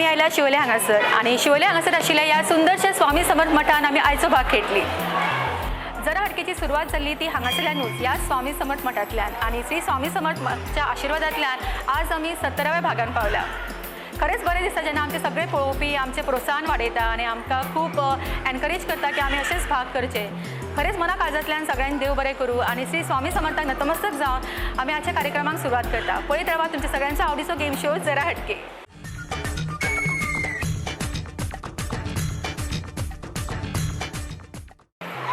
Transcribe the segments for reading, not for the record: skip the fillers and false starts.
आयल्या शिवोले हांगासर आणि शिवोले हांगासर आशिल्ल्या ह्या सुंदरशा स्वामी समर्थ मठान आमी आयचो भाग खेळटली। जरा अटकेची सुरवात जाल्ली ती हांगासरल्यानूच ह्या स्वामी समर्थ मठांतल्यान आणि श्री स्वामी समर्थच्या आशिर्वादांतल्यान आज आमी 17व्या भागान पावल्या। खरेंच बरें दिसता जेन्ना आमचे सगळे पळोवपी आमचे प्रोत्साहन वाडयता आणि आमकां खूब एनकरेज करता की आमी अशेंच भाग करचे। खरेंच मना काळजांतल्यान सगळ्यांनी देव बरें करूं आणि श्री स्वामी समर्थाक नतमस्तक जावन आमी आजच्या कार्यक्रमाक सुरवात करता। पळयत रावा तुमच्या सगळ्यांचो आवडीचो गेम शो जरा हटके।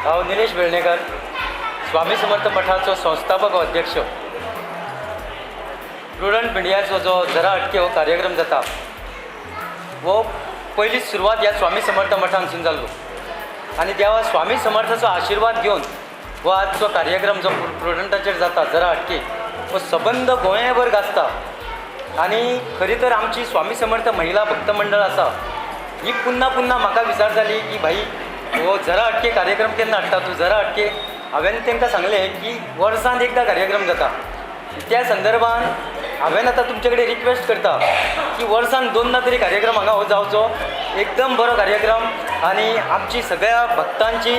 हांव निलेश वेळणेकर, स्वामी समर्थ मठाचो संस्थापक अध्यक्ष। प्रुडंट इंडियाचो जो जरा अटके हो कार्यक्रम जाता वो पयली सुरवात ह्या स्वामी समर्थ मठांसून जाल्लो आनी देवा स्वामी समर्थाचो आशिर्वाद घेवन हो आजचो कार्यक्रम जो प्रुडंटाचेर जाता जरा अटके हो सबंद गोंयभर गाजता। आनी खरी तर आमची स्वामी समर्थ महिला भक्त मंडळ आसा ही पुन्हा पुन्हा म्हाका विचारताली की भाई हो जरा अटके कार्यक्रम केन्ना हाडटा तूं जरा अटके। हांवें तांकां सांगलें की वर्सांत एकदा कार्यक्रम जाता। त्या संदर्भान हांवें आतां तुमचे कडेन रिक्वेस्ट करता की वर्सांत दोनदा तरी कार्यक्रम हांगा हो जावचो। एकदम बरो कार्यक्रम आनी आमची सगळ्या भक्तांची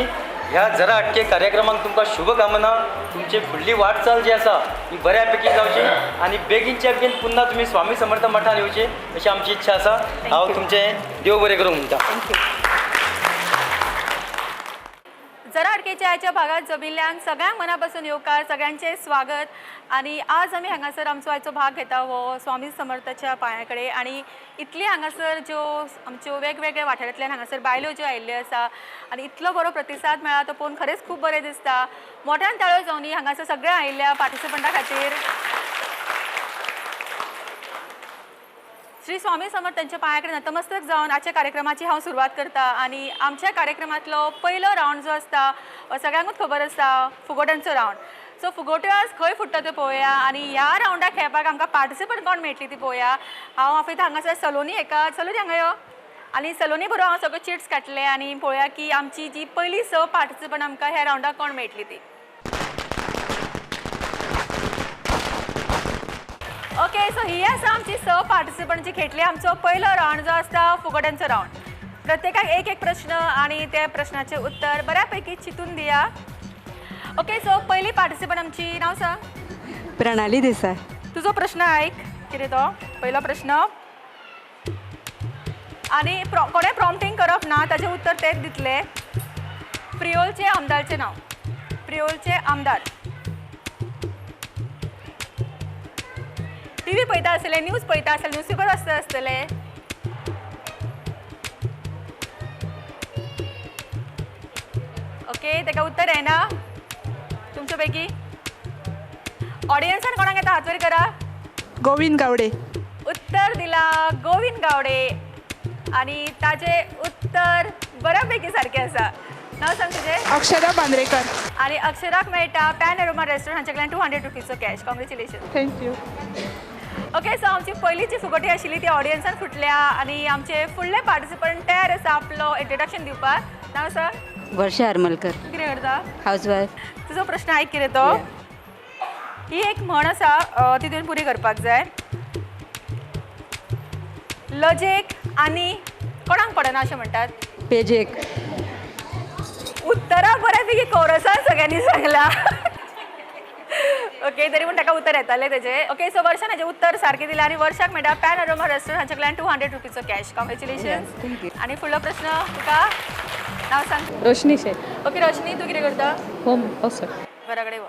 ह्या जरा अटके कार्यक्रमाक तुमकां शुभकामना। तुमची फुडली वाटचाल जी आसा ही बऱ्या पैकी जावची आनी बेगीनच्या बेगीन पुन्हा तुमी स्वामी समर्थ मठान येवचे अशी आमची इच्छा आसा। हांव तुमचें देव बरें करूं म्हणटा। जरा अडकेच्या आयच्या भागात जमिल्ल्यान सगळ्यांक मनापासून येवकार, सगळ्यांचे स्वागत। आणि आज आमी हांगासर आमचो आयचो भाग घेता हो स्वामी समर्थाच्या पांया कडेन आणि इतली हांगासर ज्यो आमच्यो वेगवेगळ्या वाठारांतल्यान हांगासर बायलो ज्यो आयिल्ल्यो आसा आनी इतलो बरो प्रतिसाद मेळ्ळा तो पळोवन खरेंच खूब बरें दिसता। मोठ्यान ताळयो जावनी हांगासर सगळ्या आयिल्ल्या पार्टिसिपंटा खातीर। श्री स्वामी समर्थ त्यांच्या पांयाकडे नतमस्तक जावन आजच्या कार्यक्रमाची हांव सुरवात करता। आणि आमच्या कार्यक्रमांतलो पयलो रावंड जो आसता सगळ्यांकूच खबर आसता फुगोट्यांचो रावंड। सो फुगोट्यो आज खंय फुट्टा त्यो पळोवया आणि ह्या रावंडाक खेळपाक आमकां पार्टिसिपंट कोण मेळटली ती पळोवया। हांव आपयता हांगासर सलोनी एका सलोनी हांगा यो आनी सलोनी बरोबर हांव सगळे चिट्स काडले आनी पळोवया की आमची जी पयली स पार्टिसिपंट आमकां ह्या रावंडाक कोण मेळटली ती। ओके, सो ही आसा आमची स पार्टिसिपंट जी खेळटली आमचो पयलो रावंड जो आसता फुगोट्यांचो रावंड। प्रत्येकाक एक एक प्रश्न आणि त्या प्रश्नाचे उत्तर बऱ्यापैकी चिंतून दिया। ओके, सो पयली पार्टिसिपंट आमची नाव सांग। प्रणाली देसाय। तुझो प्रश्न आयक कितें तो पयलो प्रश्न आणि कोणें प्रॉम्प्टिंग करप ना ताचें उत्तर तेच दितले। प्रियोलचे आमदारचें नाव। प्रियोलचे आमदार। टीव्ही पळयता आसतले, न्यूज पळयता आसतले, न्यूजपेपर वाचता आसतले। ओके, ताका उत्तर येना तुमच्या पैकी। ऑडियन्सान कोणाक येता हात वर करा। गोविंद गावडे। उत्तर दिला गोविंद गावडे आणि ताचे उत्तर बऱ्यापैकी सारखे आसा। नाव सांग तुझे। अक्षरा बांद्रेकर। आणि अक्षराक मेळटा पॅन एरोमा रेस्टॉरंट हांचे कडल्यान 200 रुपीजचो cash. Congratulation. Thank you. Okay, so आमची पयली जी फुगोटी आशिल्ली ती ऑडियन्सान फुटल्या आणि आमचे फुडले पार्टिसिपंट तयार आसा आपलो इंट्रोडक्शन दिवपाक। नाव सांग। वर्षा हरमलकर। कितें करता। हाऊसवाईफ। तुजो प्रश्न आयक कितें तो। ही एक म्हण आसा ती तुवें पुरी करपाक जाय। लजेक आनी कोणाक पडना अशें म्हणटात। पेजेक। उत्तरां बऱ्यापैकी कोरसान सगळ्यांनी सांगला। ओके, तरी पूण ताका उत्तर येतालें तेजें। ओके, सो वर्षान हेजें उत्तर सारकें दिलें आणि वर्षाक मेळटा पॅन एरोमा रेस्टॉरंट हांचे कडल्यान 200 रुपीजचो कॅश। कॉंग्रॅच्युलेशन। आणि फुडलो प्रश्न तुका नाव सांग। रोशनी शेख। ओके, रोशनी तूं कितें करता। होम हाऊसर। घरा कडेन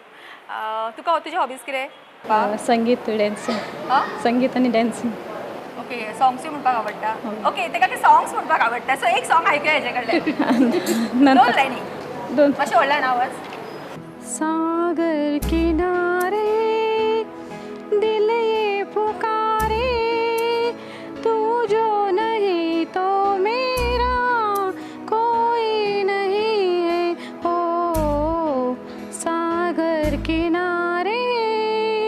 तुका तुजे हॉबीज कितें। संगीत डॅन्सिंग। संगीत आणि डॅन्सिंग। ओके, सॉंग्सूय म्हणपाक आवडटा। ओके, ताका ते सॉंग्स म्हणपाक आवडटा। सो एक सॉंग आयकुया हेजे कडल्यान। दोन लायनी दोन। मातशें व्हडल्यान आवाज। सागर किनारे दिल ये पुकारे तू जो नहीं तो मेरा कोई नहीं है हो सागर किनारे।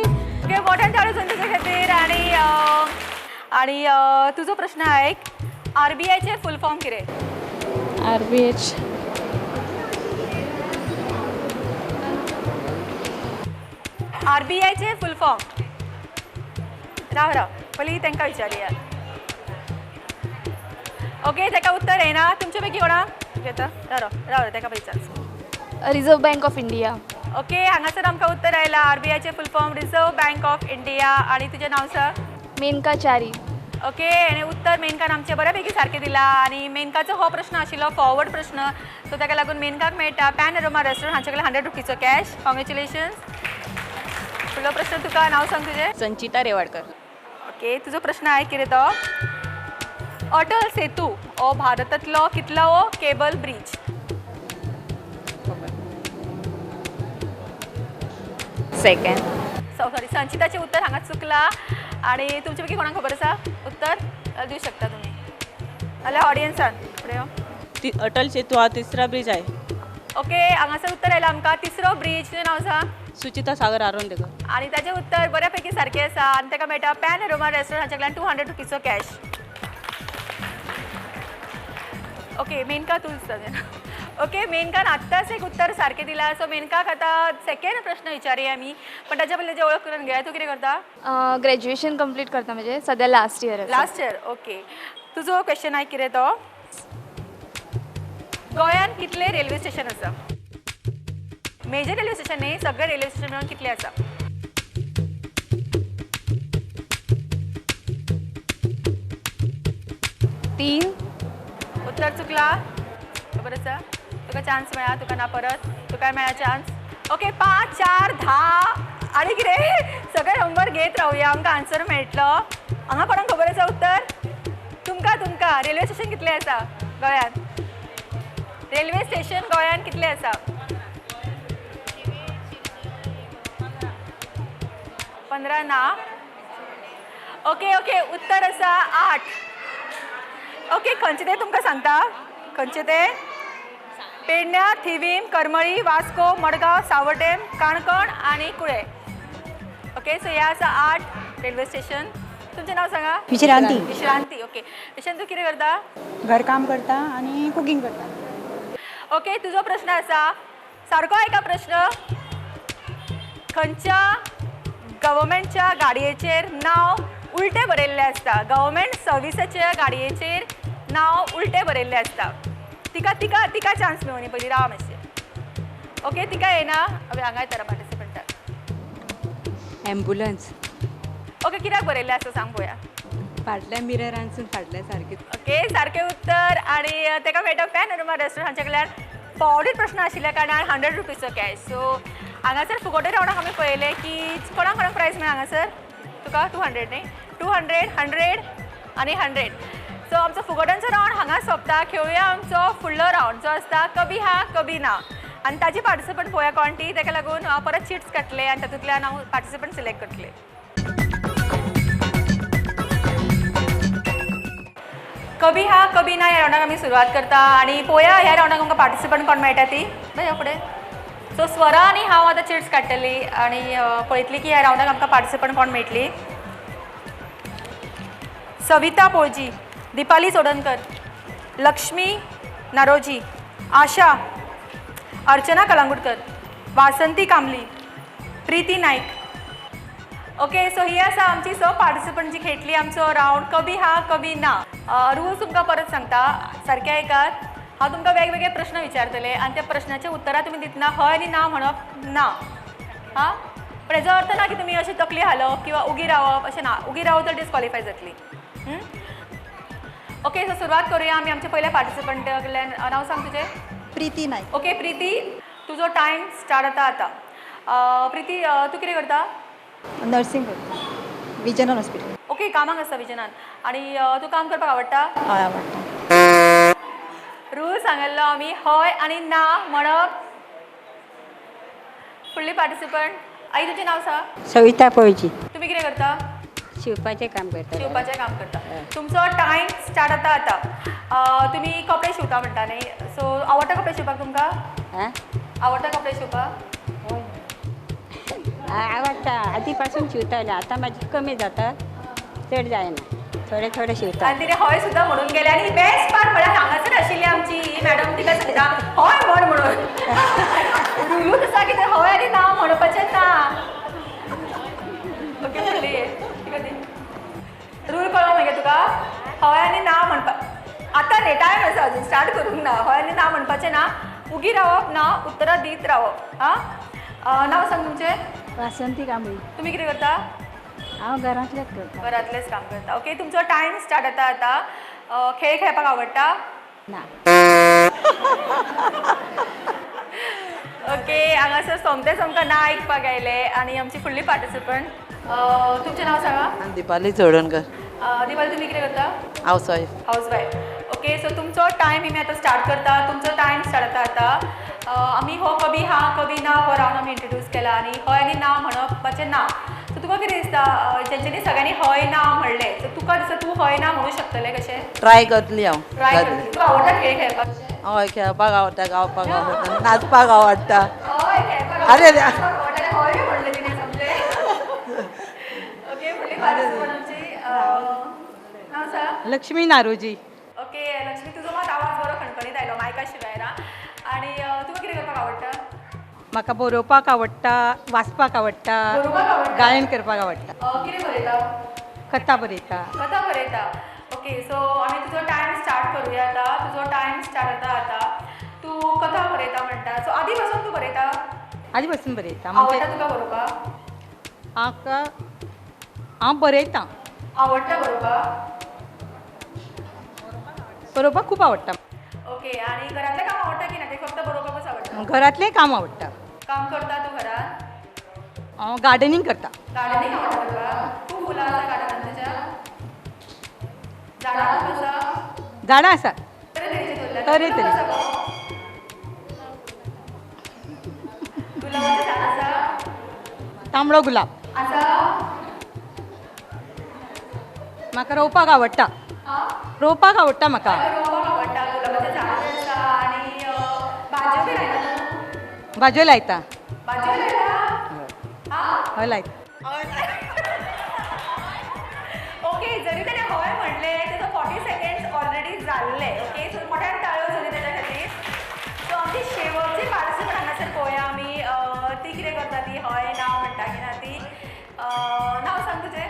ओके, मोठ्यान ताळयो जावन तुजे खातीर। आणि तुजो प्रश्न ऐक। RBIचे फुल फॉर्म कितें। RBH। RBIचे फुल फॉर्म राव पयलीं तांकां विचारया। ओके ताका उत्तर येना तुमचे कोणाक घेता राव ताका पयली chance reserve bank of India. Okay हांगासर आमकां उत्तर आयला RBIचे full form reserve bank of India आणि तुजें नांव सर मेनका चारी. ओके आणि उत्तर मेनकान आमचे बऱ्यापैकी सारकें दिला आणि मेनकाचो हो प्रश्न आशिल्लो फॉरवर्ड प्रश्न सो ताका लागून मेनकाक मेळटा पॅनोरमा रेस्टॉरंट हांचे कडल्यान 100 रुपीचो कॅश. कॉंग्रॅच्युलेशन्स. फुडलो प्रश्न तुका नांव सांग तुजें. संचिता रेवाडकर. ओके तुजो प्रश्न आहे कितें तो अटल सेतू हो भारतांतलो कितलो केबल ब्रिज. सेकंड. सॉरी संचिताचे उत्तर हांगा चुकला आणि तुमचे पैकी कोणाक खबर आसा उत्तर दिवं शकता तुमी जाल्यार ऑडियन्सान फुडें यो. अटल सेतू हा तिसरा ब्रिज आहे. ओके हांगासर उत्तर आयला आमकां तिसरो ब्रिज तुजें नांव सांग. सुचिता सागर आरोंडेकर. आणि ताचें उत्तर बऱ्यापैकी सारकें आसा आनी ताका मेळटा पॅनोरमा रेस्टॉरंट हांचे कडल्यान 200 रुपीचो कॅश. ओके मेनका तूंच ओके मेनकान आत्ताच एक उत्तर सारकें दिला सो मेनकाक आतां सेकंड प्रश्न विचारया आमी पण ताच्या पयलीं तेजी वळख करून घेया. तूं कितें करता. ग्रॅज्युएशन कंप्लीट करता म्हणजे सध्या last year. Last year. Okay तुजो क्वेश्चन आहे कितें तो गोंयान कितले रेल्वे स्टेशन आसा. मेजर रेल्वे स्टेशन न्ही सगळे रेल्वे स्टेशन मेळून कितले आसा. तीन. उत्तर चुकला खबर आसा तुका चान्स मेळा तुका ना परत तुका मेळा चान्स. ओके 5 4 10 आणि कितें सगळे नंबर घेत रावया आमकां आन्सर मेळटलो. हांगा कोणाक खबर आसा उत्तर तुमकां रेल्वे स्टेशन कितले आसा गोंयान. रेल्वे स्टेशन गोंयान कितले आसा. 15 ना. ओके ओके उत्तर आसा 8. ओके खंयचे ते तुमकां सांगता खंयचे ते पेडण्या थिवीम करमळी वास्को मडगांव सावड्डेम काणकोण आणि कुळे. ओके सो हे आसा 8 रेल्वे स्टेशन. तुमचें नांव सांगा. विश्रांती. विश्रांती. ओके विश्रांती तूं कितें करता. घरकाम करता आणि कुकिंग करता. ओके तुजो प्रश्न आसा सारको आयका प्रश्न खंयच्या गव्हर्मेंटच्या गाडयेचेर नांव उलटे बरयल्लें आसता. गव्हर्मेंट सर्विसाच्या गाडयेचेर नांव उलटे बरयल्लें आसता. तिका तिका तिका चान्स मेळूनी पयलीं राव मातशें. ओके तिका येना हांगा येता पार्टिसिपंटाक. ॲम्ब्युलन्स. ओके कित्याक बरयल्लें आसा सांग पळोवया. फाटल्या मिररांसून फाटल्या सारकें. ओके सारकें उत्तर आणि ताका मेळटा पॅनोरमा रेस्टॉरंट हांचे कडल्यान फॉरवर्ड प्रश्न आशिल्ल्या कारणान 100 रुपीचो कॅश. सो हांगासर फुगोटे रावणाक आमी पळयलें की कोणाक प्रायज मेळ्ळा हांगासर तुका 200 न्ही 200 100 आणि 100. सो आमचो फुगोट्यांचो रावंड हांगा सोंपता. खेळुया आमचो फुडलो रावंड जो आसता कभी हा कभी ना आनी ताजी पार्टिसिपंट पळोवया कोण ती. ताका लागून हांव परत चिट्स काडटलें आनी तातूंतल्यान हांव पार्टिसिपंट सिलेक्ट करतलें. कभी हा कभी ना ह्या रावंडाक आमी सुरवात करता आणि पळोवया ह्या रावंडाक आमकां पार्टिसिपंट कोण मेळटा ती ह्या फुडें. सो स्वरा आनी हांव आतां चिट्स काडटली आनी पळयतली की ह्या रावंडाक आमकां पार्टिसिपंट कोण मेळटली. सविता पोळजी, दिपाली सोडनकर, लक्ष्मी नारोजी, आशा, अर्चना कलांगुटकर, वासंती कामली, प्रीती नाईक. ओके सो ही आसा आमची पार्टिसिपंट जी खेळटली आमचो रावंड कभी हा कभी ना. रुल्स तुमकां परत सांगता सारकें आयकात. हांव तुमकां वेगवेगळे प्रश्न विचारतले आनी त्या प्रश्नाचे उत्तरां तुमी दितना हय आनी ना म्हणप ना. हां पण हेजो अर्थ ना की तुमी अशी तकली हालप किंवा उगी रावप अशें ना. उगी रावप तर डिस्क्वॉलिफाय जातली. ओके सो सुरवात करूया आमी आमच्या पयल्या पार्टिसिपंट कडल्यान. नांव सांग तुजें. प्रीती नाईक. ओके प्रीती तुजो टायम स्टार्ट जाता आतां. प्रीती तूं कितें करता. नर्सिंग करता विजनन हॉस्पिटल. ओके कामाक आसता विजनान आनी तूं काम करपाक आवडटा. हय आवडटा. रूल सांगल्लो आमी हय आनी ना म्हणप. फुडली पार्टिसिपंट आई तुजें नांव सांग. सविता पोळजी. तुमी कितें करता. शिवपाचें काम करता. शिवपाचें काम करता. तुमचो टायम स्टार्ट जाता आतां. तुमी कपडे शिवता म्हणटा न्ही सो आवडटा कपडे शिवपाक तुमकां. आवडटा कपडे शिवपाक. आवडटा आधी पासून शिवताले आता माझी कमी जाता चड जायना थोडे थोडे शिवता. आनी तिणें हय सुद्दां म्हणून गेले आनी बेस्ट पार्ट म्हळ्यार हांगासर आशिल्ली आमची ही मॅडम तिका सांगता हय म्हण म्हणून. रुलूच आसा की हय आनी ना म्हणपाचें ना. ओके फुडली रूल कळ्ळो मगे तुका हय आनी ना म्हणपाक. आता रे टायम आसा अजून स्टार्ट करूंक ना हय आनी ना म्हणपाचें ना उगी रावप ना उत्तरां दीत रावप हां नांव सांग तुमचें वासंती कांबळी तुमी कितें करता हांव घरांतलेंच करता घरांतलेंच काम करता ओके तुमचो टायम स्टार्ट जाता आतां खेळ खेळपाक आवडटा ना ओके हांगासर सोमते सोमकां ना आयकपाक आयले आनी आमची फुडली पार्टिसिपंट तुमचें नांव सांगा दिपाली चोडणकर दिवाली तुमी कितें करता हाऊसवाईफ हाऊसवाईफ ओके सो तुमचो टायम आमी आतां स्टार्ट करता तुमचो टायम स्टार्ट जाता आतां आमी हो कवी हा कवी ना हो रावन आमी इंट्रोड्यूस केला आनी हय आनी ना म्हणपाचें ना सो तुका कितें दिसता जेंच्यांनी सगळ्यांनी हय ना म्हणलें सो तुका दिसता तूं हय ना म्हणूं शकतलें कशें ट्राय करतली हांव ट्राय कर तुका आवडटा खेळ खेळपाक हय खेळपाक आवडटा गावपाक आवडटा नाचपाक आवडटा हय खेळपाक अरे देवा. आवडटा हय म्हणलें तिणें समजें ओके फुडली पार्टिसिपंट आमची नांव सांग लक्ष्मी नारोजी ओके लक्ष्मी तुजो मात आवाज बरो खणखणीत आयलो मायका शिवाय ना आनी तुका कितें करपाक आवडटा म्हाका बरोवपाक आवडटा वाचपाक आवडटा बरोवपाक आवडटा गायन करपाक आवडटा कितें बरयता कथा बरयता कथा बरयता ओके सो आमी तुजो टायम स्टार्ट करुया आतां तुजो टायम स्टार्ट जाता आतां तूं कथा बरयता म्हणटा सो आदी पासून तूं बरयता आदी पासून बरयता म्हणजे आवडटा तुका बरोवपाक म्हाका हांव बरयतां आवडटा बरोवपाक बरोवपाक खूब आवडटा ओके आनी घरांतलें काम आवडटा की ना ते फक्त बरोवपाकूच आवडटा घरांतलें काम आवडटा काम करता तूं घरांत हांव गार्डनिंग करता गार्डनिंग आवडटा तुका खूब फुलां आसा गार्डनांत तुज्या झाडां खूब आसा झाडां आसा तरेतरेची दवरल्या तरेतरेची. गुलाब आसा गो? गुलाबाचें झाड आसा तांबडो गुलाब आसा म्हाका रोवपाक आवडटा रोवपाक आवडटा म्हाका रोवपाक आवडटा गुलाबाचें झाड आसा आनी भाजयो बी लायता तूं भाजयो लायता भाजयो लायता हय लायता ओके जरी ताणें हय म्हणलें तेजो 40 सेकंड्स ऑलरेडी जाल्ले ओके सो मोठ्यान ताळयो जाली तेज्या खातीर सो आमची शेवटची पार्टिसिपंट हांगासर पळोवया आमी ती कितें करता ती हय ना म्हणटा की ना ती नांव सांग तुजें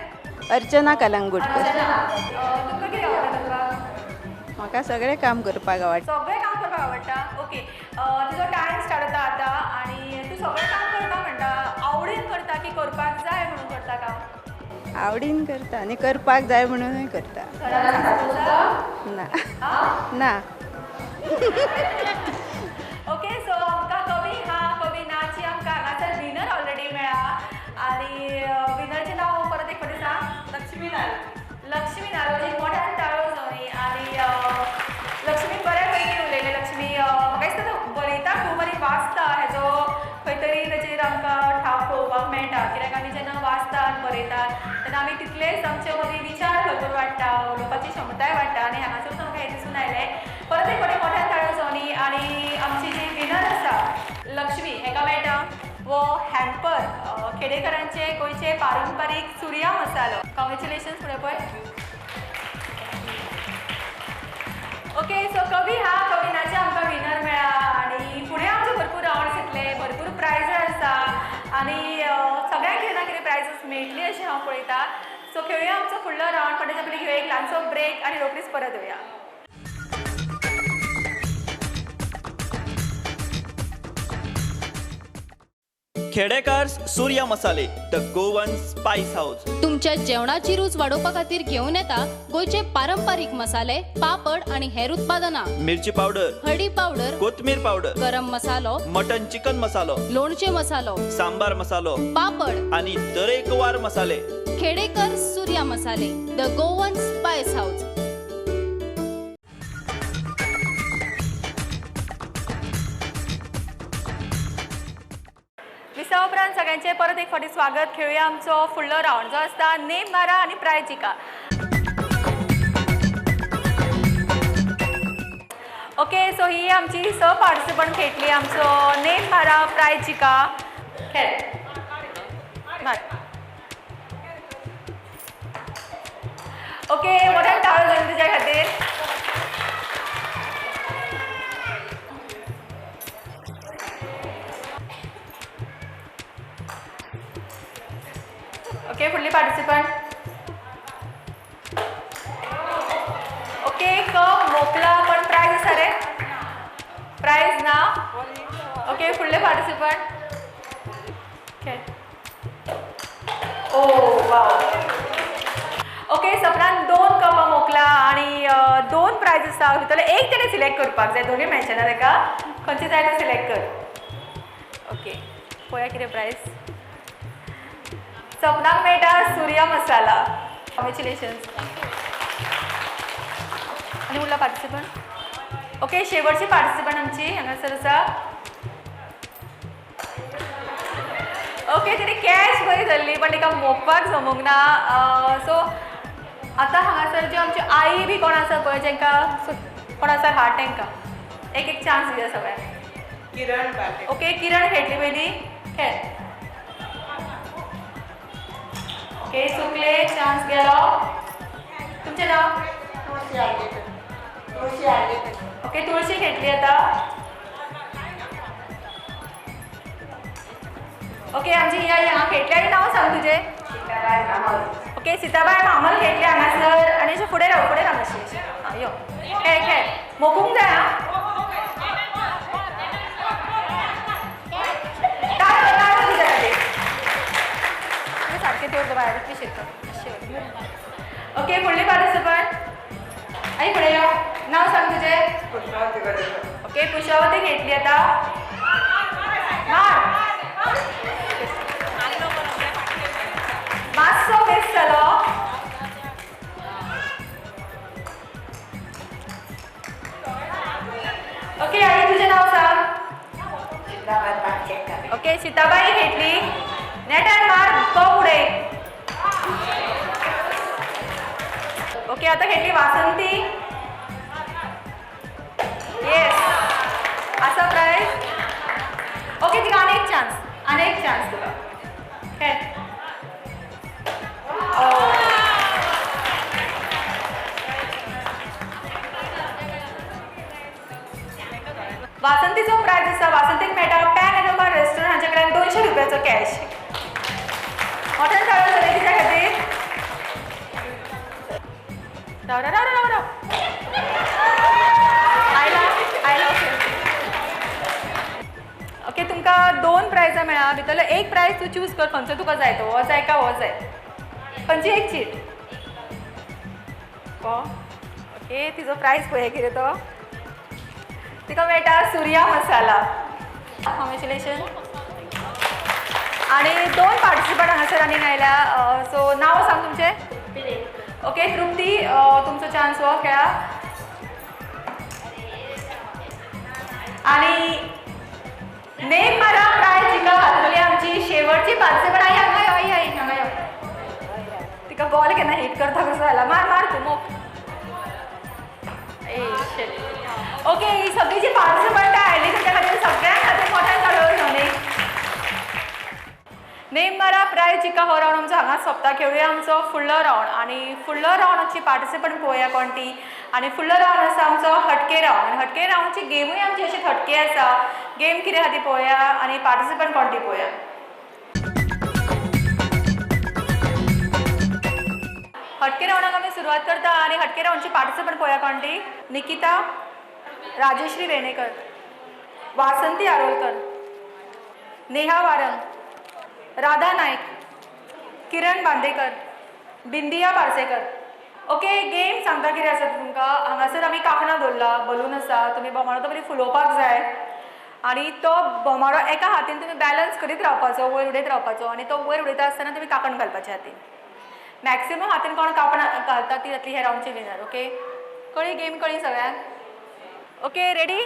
अर्चना कलंगुटकर तुका कितें आवडटा तुका म्हाका सगळें काम करपाक आवडटा सगळें काम करपाक आवडटा ओके तुजो टायम स्टार्ट जाता आतां आनी तूं सगळें काम करता म्हणटा आवडीन करता की करपाक जाय म्हणून करता काम आवडीन करता आनी करपाक जाय म्हणूनय करता घरांत सासू आसा? ना ना ओके सो आमकां कवी हा कवी नाची आमकां हांगासर विनर ऑलरेडी मेळ्ळा आनी विनरचें नांव परत एक फावटी सांग लक्ष्मी नारोजी मोठ्यान ताळयो जावनी आनी लक्ष्मी बऱ्या पैकी उलयले लक्ष्मी म्हाका दिसता तूं बरयता खूब आनी वाचता हेजो खंय तरी ताचेर आमकां ठाव पळोवपाक मेळटा कित्याक आमी जेन्ना वाचतात बरयतात तेन्ना आमी तितलेच आमचे मदीं विचार भरपूर वाडटा उलोवपाची क्षमताय वाडटा आनी हांगासर आमकां हें दिसून आयलें परत एक फावटी मोठ्यान ताळयो जावनी आनी आमची जी विनर आसा लक्ष्मी हेका मेळटा वो हॅम्पर खेडेकरांचे गोंयचे पारंपारीक सुर्या मसालो कॉंग्रॅच्युलेशन्स फुडें पळय ओके सो कवी हा कविनाचे आमकां विनर मेळ्ळा आनी फुडें आमचे भरपूर रावंड्स येतले भरपूर प्रायजां आसा आनी सगळ्यांक कितें ना कितें प्रायजीस मेळटली अशें हांव पळयतां सो खेळुया आमचो फुडलो रावंड पण ताच्या पयलीं घेवया एक ल्हानसो ब्रेक आनी रोखडीच परत येवया खेडेकर सूर्या मसाले द गोवन स्पाइस हाऊस तुमच्या जेवणाची रूच वाडोवपा खातीर घेवन येता गोंयचे पारंपारीक मसाले पापड आणि हेर उत्पादनां मिरची पावडर हळदी पावडर कोथमीर पावडर गरम मसालो मटन चिकन मसालो लोणचे मसालो सांबार मसालो पापड आणि तरेकवार मसाले खेडेकर सूर्या मसाले the Goan spice house visa उपरांत सगळ्यांचे परत एक फावटी स्वागत खेळुया आमचो फुडलो रावंड जो आसता नेम मारा आनी प्रायज जिका ओके सो ही आमची स पार्टिसिपंट खेळटली आमचो नेम मारा प्रायज जिका खेळ मार ओके मोठ्यान ताळयो जावन तुज्या खातीर ओके फुडली participant okay cup Mopi price ना ओके फुडले पार्टिसिपंट ओ वाव ओके सपनान 2 कपां मोकला आणि 2 प्राइज आसा भितर एक तेणे सिलेक्ट करपाक जाय दोनी मेळचेना ताका खंयचे जाय ते सिलेक्ट कर ओके पळया कितें प्राइज सपनाक मेळटा सूर्या मसाला कॉंग्रॅच्युलेशन्स आणि उरला पार्टिसिपंट ओके शेवटची पार्टिसिपंट आमची हांगासर आसा ओके तिने कॅश बरी धरली पण तिका मोगपाक जमूंक ना सो आतां हांगासर ज्यो आमच्यो आई बी कोण आसा पळय जांकां कोण आसा हार्ट तांकां एक चान्स दिया सगळ्यांक किरण बाटे ओके किरण खेळटली पयली खेळ ओके चुकले चान्स गेलो तुमचें नांव ओके तुळशी खेळटली आतां ओके आमची हांगा खेळटली आनी नांव सांग तुजें ओके सिताबाई मामल खेळटली हांगासर आनी अशें फुडें राव मातशी यो खेळ खेळ मोकूंक जाय सारकें तेवढं भायर इतली शिरता ओके फुडली पार्टिसिपंट आई फुडें यो नांव सांग तुजें ओके पुष्पावती खेळटली आतां मातसो मिस जालो ओके आई तुजें नांव सांग ओके सीताबाई खेळटली नेटार मार तो फुडें ओके आतां खेळटली वासंती येस आसा प्राइज ओके तिका आनी एक चान्स तुका खेळ वासंतीचो प्राइज आसा वासंतीक मेळटा पॅन एरोमा रेस्टॉरंट हांचे कडेन 200 रुपयाचो कॅश मोठ्यान ताळयो जाले कित्या खातीर राव आयला ओके तुमकां 2 प्राइजां मेळ्ळा भितरलो एक प्राइज तूं चूज कर खंयचो तुका जाय तो हो जाय का हो जाय खंयची एक चीट ओके तिजो प्राइज पळय कितें तो तिका मेळटा सूर्या मसाला कॉंग्रॅच्युलेशन आणि 2 पार्टिसिपंट हांगासर आनी आयल्या सो नांव सांग तुमचें ओके तृप्ती तुमचो चान्स हो खेळा आणि नेम मारा प्राइज जिका हातली आमची शेवटची पार्टिसिपंट हांगा यो तिका बॉल केन्ना हिट करता कसो जाला मार तूं मोग ओके ही सगळी जी पार्टिसिपंट आयली तुमच्या खातीर सगळ्यांक खातीर मोठ्यान ताळयो घेवन नेम मारा प्राइज जिका हो रावंड आमचो हांगा सोंपता खेळुया आमचो फुडलो रावंड आणि फुडलो रावंडाची पार्टिसिपंट पळोवया कोण ती आणि फुडलो रावंड आसा आमचो हटके रावंड आणि हटके रावंडची गेमूय आमची अशी हटके आसा गेम कितें आहा ती पळोवया आणि पार्टिसिपंट कोण ती पळोवया हटके रावंडाक आमी सुरवात करता आणि हटके रावंडची पार्टिसिपंट पळोवया कोण ती निकिता राजश्री वेणेकर वासंती आरोलकर नेहा वारंग राधा नायक किरण बांदेकर बिंदिया पार्सेकर ओके गेम सांगता कितें आसा तुमकां हांगासर आमी कांकणां दवरला बलून आसा तुमी बोमाडो तो बरी फुलोवपाक जाय आनी तो बोमाडो एका हातीन तुमी बॅलन्स करीत रावपाचो वयर उडयत रावपाचो आनी तो वयर उडयता आसतना तुमी कांकण घालपाचें हातीन मॅक्सिमम हातीन कोण कांकणां घालता ती जातली हे रावंडची विनर ओके कळ्ळी गेम कळ्ळी सगळ्यांक ओके रेडी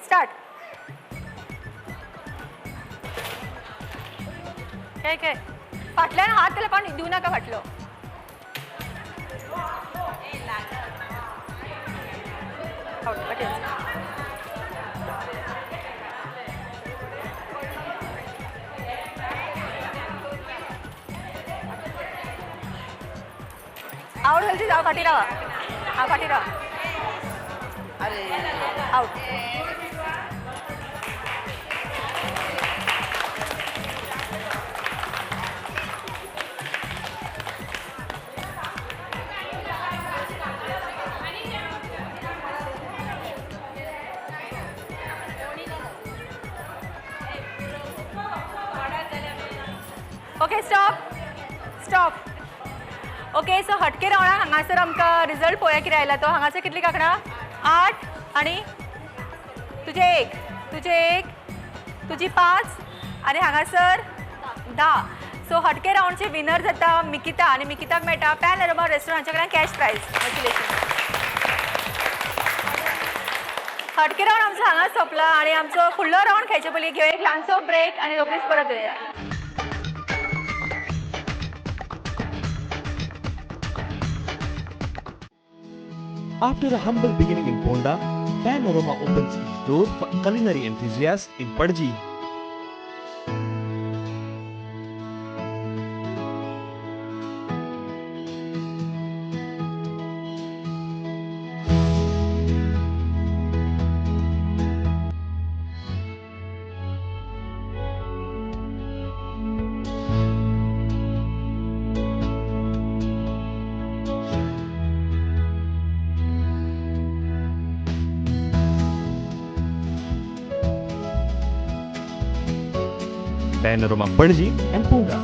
स्टार्ट काय फाटल्यान हात त्याला कोण दिवं नाका फाटलो आउट झाली जाऊ फाटी राहा हा फाटी राहा out okay stop stop. Okay so हटके रावणाक हांगासर आमकां रिजल्ट पळोवया कितें आयला तो. हांगासर कितली कांकणां? 8 आनी तुजे 1 तुजी 5 आनी हांगासर 10. सो हटके रावंडचे विनर जाता मिकिता आनी मिकिताक मेळटा पॅन अरोमा रेस्टॉरंटाच्या कडल्यान कॅश प्रायज. कॉंग्रेच्युलेशन. हटके रावंड आमचो हांगा सोंपला आनी आमचो फुडलो रावंड खेळचे पयलीं घेवया एक ल्हानसो ब्रेक आनी रोखडीच परत येया. After a humble beginning in Ponda, Panorama opens its door for culinary enthusiasts in Padji. Panorama Padji and Ponda.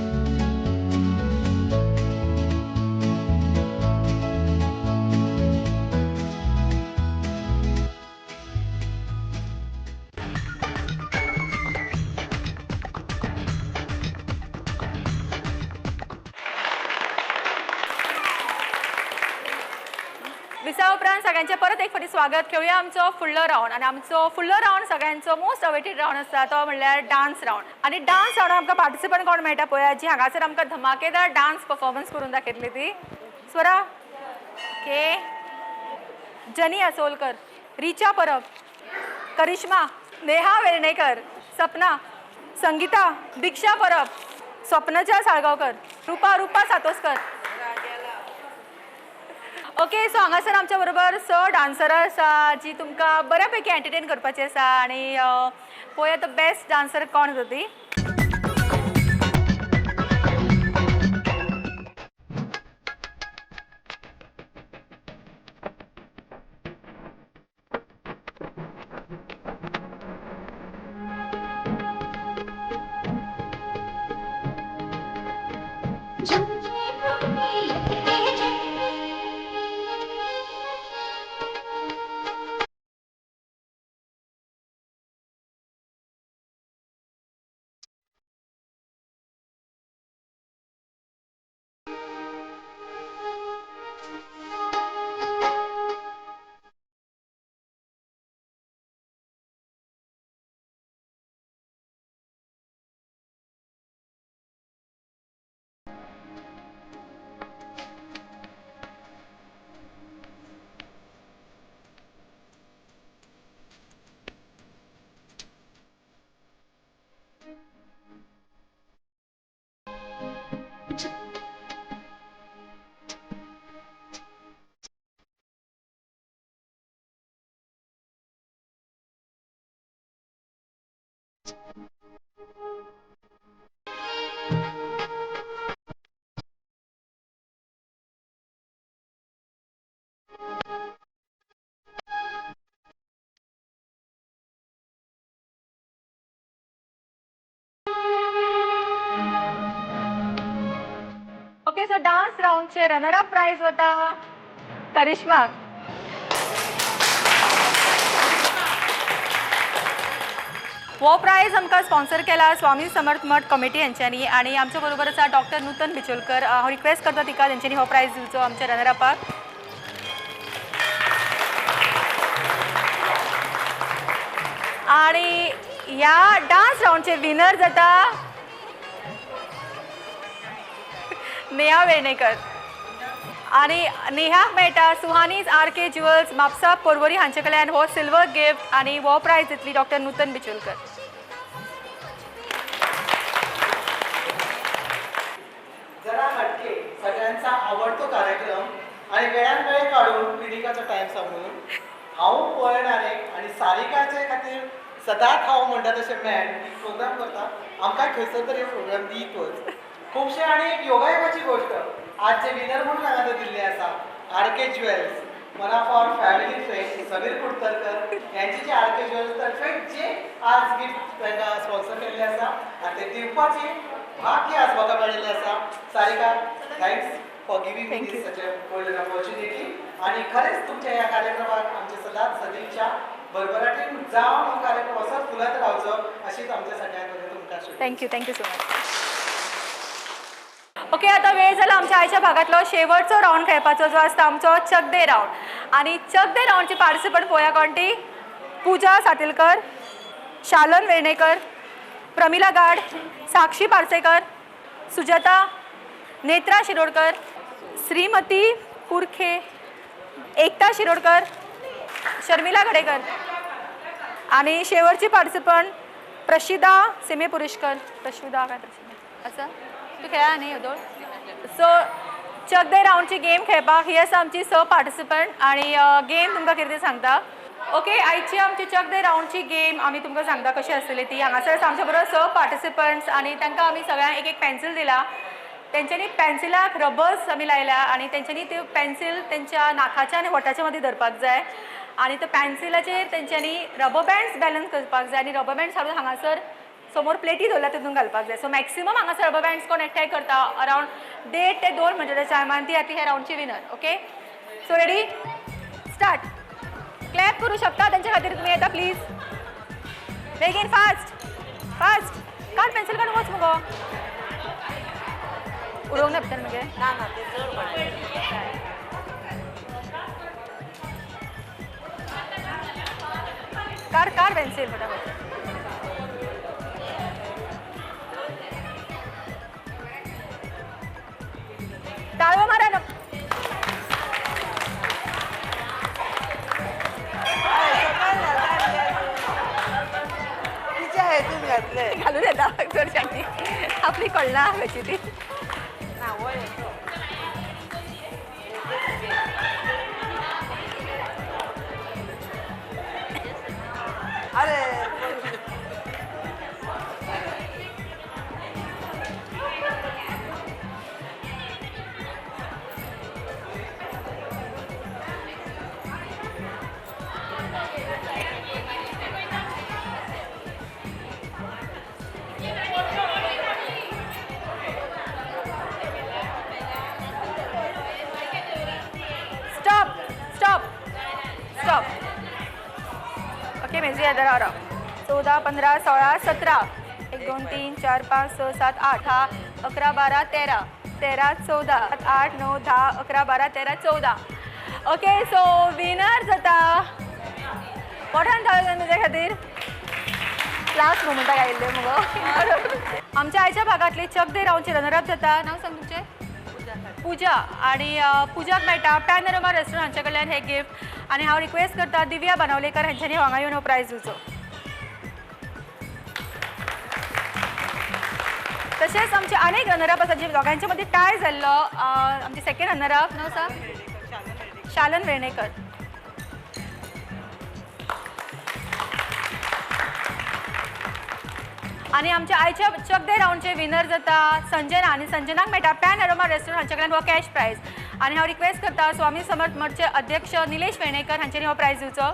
Visa उपरांत सगळ्यांचे परत एक फावटी स्वागत. खेळुया आमचो फुडलो रावंड आनी आमचो फुडलो रावंड सगळ्यांचो मोस्ट अवेटेड रावंड आसा तो म्हणल्यार डान्स रावंड. आनी डान्स रावंडाक आमकां पार्टिसिपंट कोण मेळटा पळया जी हांगासर आमकां धमाकेदार डान्स परफॉर्मन्स करून दाखयतली ती. स्वरा ओके, जनी असोलकर, रिचा परब, करिश्मा, नेहा वेर्णेकर, सपना, संगीता, दिक्षा परब, स्वप्नजा साळगांवकर, रूपा सातोस्कर. ओके सो हांगासर आमच्या बरोबर 6 डान्सरां आसा जी तुमकां बऱ्यापैकी एंटरटेन करपाची आसा आनी पळोवया तो बेस्ट डान्सर कोण आसा ती. ओके सो डान्स राउंडचे रनर अप प्राइज होता करिश्मा. हो प्राइज आमकां स्पॉन्सर केला स्वामी समर्थ मठ कमिटी यांच्यानी आणि आमच्या बरोबर आसा डॉक्टर नूतन बिचोलकर. हांव रिक्वेस्ट करता तिका तेंच्यांनी हो प्राइज दिवचो आमच्या रनर अपाक. आणि ह्या डान्स राउंडचे विनर जाता नेहा वेर्णेकर आणि नेहाक मेळटा सुहानीज RK ज्युअल्स म्हापसा पोरवोरी हांचे कडल्यान हो सिल्वर गिफ्ट आणि हो प्राइज दितली डॉक्टर नूतन बिचोलकर. जरा हटके सगळ्यांचा आवडतो कार्यक्रम आणि वेळान वेळ काढून क्लिनिकाचो टायम सांगून हांव पळयणारे आणि सारिकाचे खातीर सदांच हांव म्हणटा तशें मेळ प्रोग्राम करता आमकां खंयसर तरी प्रोग्राम दितच. खुबशे आनी एक योगायोगाची गोष्ट आज जे विनर म्हणून हांगा दिल्ले आसा RK jewels one of our family friend Sameer Kudtarkar यांची जे RK ज्युअल्स तर्फे जे आज गिफ्ट तांकां स्पॉन्सर केल्ले आसा आनी ते दिवपाची भाग्य आज म्हाका मेळिल्लें आसा. Sarika, thanks for giving me this such a golden opportunity. आणि खरेंच तुमच्या ह्या कार्यक्रमाक आमचे सदांच सदिच्छा. भरभराटीन जावन हो कार्यक्रम असोच फुलत रावचो अशीच आमच्या सगळ्यांक तुमकां शुभेच्छा. Thank you so much. ओके, आता वेळ झाला आमच्या आयच्या भागातलो शेवटचो राऊंड खेळपाचो जो आसता आमचो चक दे राऊंड. आणि चक दे राऊंडची पार्टिसिपंट पळोवया कोण ती. पूजा सातिलकर, शालन वेर्णेकर, प्रमिला गाड, साक्षी पार्सेकर, सुजाता, नेत्रा शिरोडकर, श्रीमती पुरखे, एकता शिरोडकर, शर्मिला गडेकर आणि शेवटची पार्टिसिपंट प्रशिदा सिमे पुरुषकर. प्रशिदा काय असं तू खेळा न्ही ह्यो दोन. सो चक दे राऊंडची गेम खेळपाक ही आसा आमची स पार्टिसिपंट आणि गेम तुमकां कितें ते सांगता. ओके, आयची आमची चक दे राऊंडची गेम आमी तुमकां सांगता कशी आसतली ती. हांगासर आसा आमच्या बरोबर स पार्टिसिपंट्स आणि तांकां आमी सगळ्यांक एक एक पेन्सिल दिला. तेंच्यांनी पेन्सिलाक रबर्स आमी लायल्या आणि तेंच्यांनी त्यो पेन्सिल तेंच्या नाकाच्या आनी ओठाच्या मदीं धरपाक जाय आणि त्या पेन्सिलाचेर तेंच्यांनी रबर बँड्स बॅलन्स करपाक जाय आणि रबर बँड्स हाडून हांगासर समोर प्लेटी दवरल्या तितून घालपाक जाय. सो मॅक्सिमम हांगासर रबर बँड्स कोण एकठांय करता अरावंड 1.5 ते 2 मिनटाच्या टायमान ती ह्या राऊंडची winner. Okay, so ready, start. Clap करू शकता त्यांच्या खातीर तुम्ही येता प्लीज. बेगीन, फास्ट फास्ट. काढ पेन्सिल काढून वच मुगो. उडोवंक ना भितर मगे. काढ काढ पेन्सिल फटाफट. टाळो मारा नको. घालून येता चडशांनी आपली कळना कशी ती. Stop stop stop. ओके, मेजी येदरा राव. 14, 15, 16, 17, 1, 2, 3, 4, 5, 6, 7, 8, 11, 12, 13, 13, 14, 8, 9, 10, 11, 12, 13, 14. ओके, सो विनर जाता मोठ्यान थाळी तुजे खातीर. लास्ट मोमेंटाक आयिल्ले मुगो. आमच्या आयच्या भागातली चक दे राऊंडची रनरअप जाता. नाव सांग तुमचें. पूजा. आणि पूजाक मेळटा पॅनोरमा रेस्टॉरंट हांचे कडल्यान हे गिफ्ट. आणि हांव रिक्वेस्ट करता दिव्या बानवलेकर हांच्यांनी हांगा येवन हो प्रायज दिवचो. तशेंच आमचे अनेक रनरअप आसा जे दोगांचे मदीं टाय जाल्लो. आमचे सेकंड रनरअप नाव आसा शालन वेर्णेकर. आणि आमच्या आयच्या चक दे राऊंडचे विनर जाता संजना. आणि संजनाक मेळटा पॅनोरमा रेस्टॉरंट हांचे कडल्यान हो कॅश प्रायज. आणि हांव रिक्वेस्ट करता स्वामी समर्थ मठचे अध्यक्ष निलेश वेर्णेकर हांच्यांनी हो प्रायज दिवचो.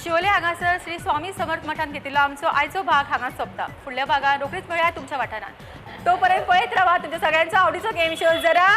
शिवोले हांगासर श्री स्वामी समर्थ मठान घेतिल्लो आमचो आयचो भाग हांगा सोंपता. फुडल्या भागात रोखडीच मेळया तुमच्या वाठारांत. तोपर्यंत पळयत रावा तुमच्या सगळ्यांचो आवडीचो गेम शो जरा.